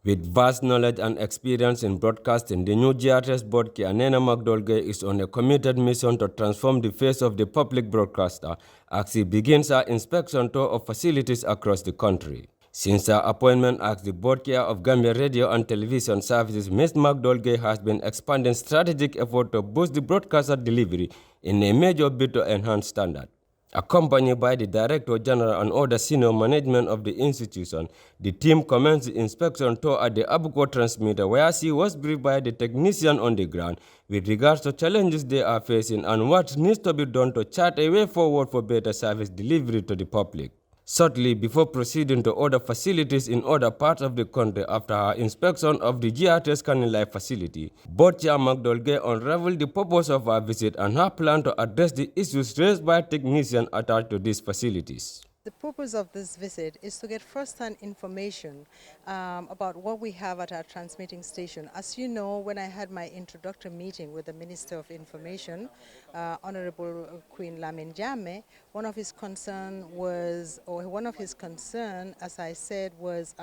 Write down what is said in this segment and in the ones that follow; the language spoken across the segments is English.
With vast knowledge and experience in broadcasting, the new GRTS board chair, Neneh Macdol-Gaye, is on a committed mission to transform the face of the public broadcaster as she begins her inspection tour of facilities across the country. Since her appointment as the board chair of Gambia Radio and Television Services, Ms. Macdol-Gaye has been expanding strategic effort to boost the broadcaster delivery in a major bid to enhance standard. Accompanied by the Director General and other senior management of the institution, the team commenced the inspection tour at the Abuko transmitter, where she was briefed by the technician on the ground with regards to challenges they are facing and what needs to be done to chart a way forward for better service delivery to the public. Shortly before proceeding to other facilities in other parts of the country after her inspection of the GRTS Canning Life facility, Board Chair Macdol-Gaye unraveled the purpose of her visit and her plan to address the issues raised by technicians attached to these facilities. The purpose of this visit is to get first-hand information about what we have at our transmitting station. As you know, when I had my introductory meeting with the Minister of Information, Honorable Queen Lamin Jammeh, one of his concern, as I said, was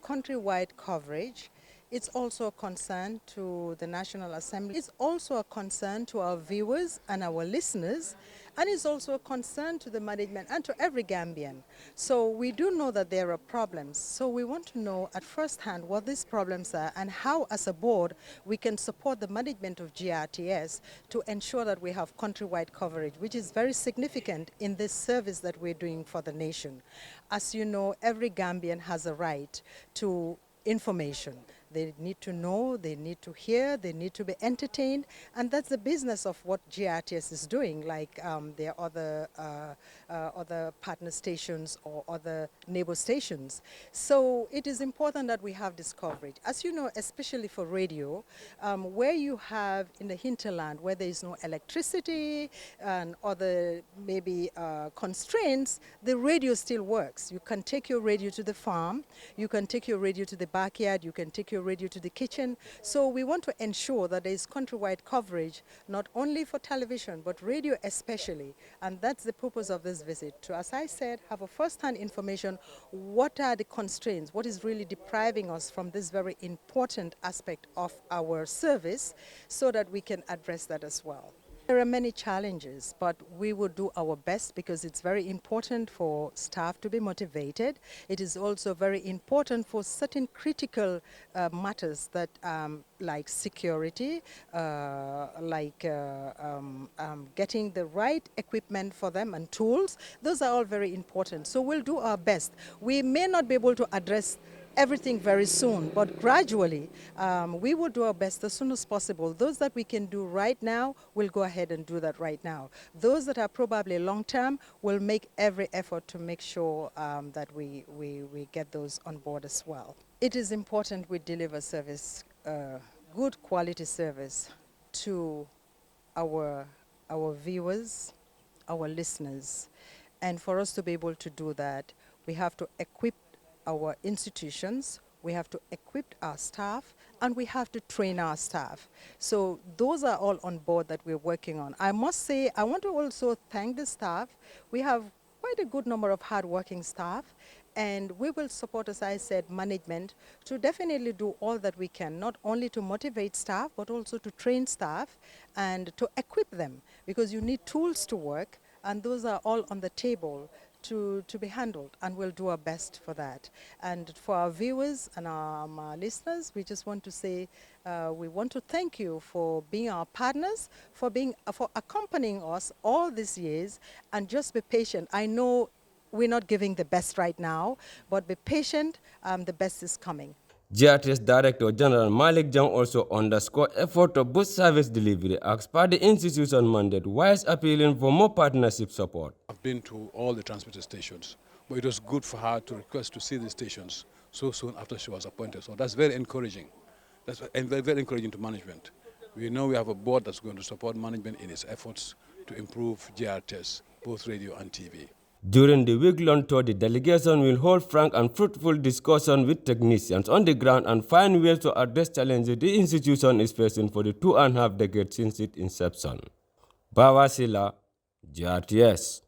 countrywide coverage. It's also a concern to the National Assembly. It's also a concern to our viewers and our listeners, and it's also a concern to the management and to every Gambian. So we do know that there are problems. So we want to know at first hand what these problems are and how, as a board, we can support the management of GRTS to ensure that we have countrywide coverage, which is very significant in this service that we're doing for the nation. As you know, every Gambian has a right to information. They need to know, they need to hear, they need to be entertained, and that's the business of what GRTS is doing, like there are other partner stations or other neighbor stations. So it is important that we have this coverage. As you know, especially for radio, where you have in the hinterland, where there is no electricity and other maybe constraints, the radio still works. You can take your radio to the farm, you can take your radio to the backyard, you can take your radio to the kitchen. So we want to ensure that there is countrywide coverage, not only for television, but radio especially. And that's the purpose of this visit, to, as I said, have a first-hand information, what are the constraints, what is really depriving us from this very important aspect of our service, so that we can address that as well. There are many challenges, but we will do our best because it's very important for staff to be motivated. It is also very important for certain critical matters that like security, getting the right equipment for them and tools. Those are all very important. So we'll do our best. We may not be able to address everything very soon, but gradually we will do our best as soon as possible. Those that we can do right now, we'll go ahead and do that right now. Those that are probably long-term, we'll make every effort to make sure that we get those on board as well. It is important we deliver service, good quality service to our viewers, our listeners. And for us to be able to do that, we have to equip our institutions, we have to equip our staff, and we have to train our staff. So those are all on board that we're working on. I must say, I want to also thank the staff. We have quite a good number of hardworking staff, and we will support, as I said, management to definitely do all that we can, not only to motivate staff, but also to train staff and to equip them, because you need tools to work, and those are all on the table to be handled, and we'll do our best for that. And for our viewers and our listeners, we just want to say we want to thank you for being our partners, for accompanying us all these years, and just be patient. I know we're not giving the best right now, but be patient, the best is coming. GRTS Director General Malik Jang also underscored effort to boost service delivery as per the institution mandate, whilst appealing for more partnership support. I've been to all the transmitter stations, but it was good for her to request to see the stations so soon after she was appointed. So that's very encouraging. That's very encouraging to management. We know we have a board that's going to support management in its efforts to improve GRTS, both radio and TV. During the week-long tour, the delegation will hold frank and fruitful discussion with technicians on the ground and find ways to address challenges the institution is facing for the 2.5 decades since its inception. Bawasila, GRTS.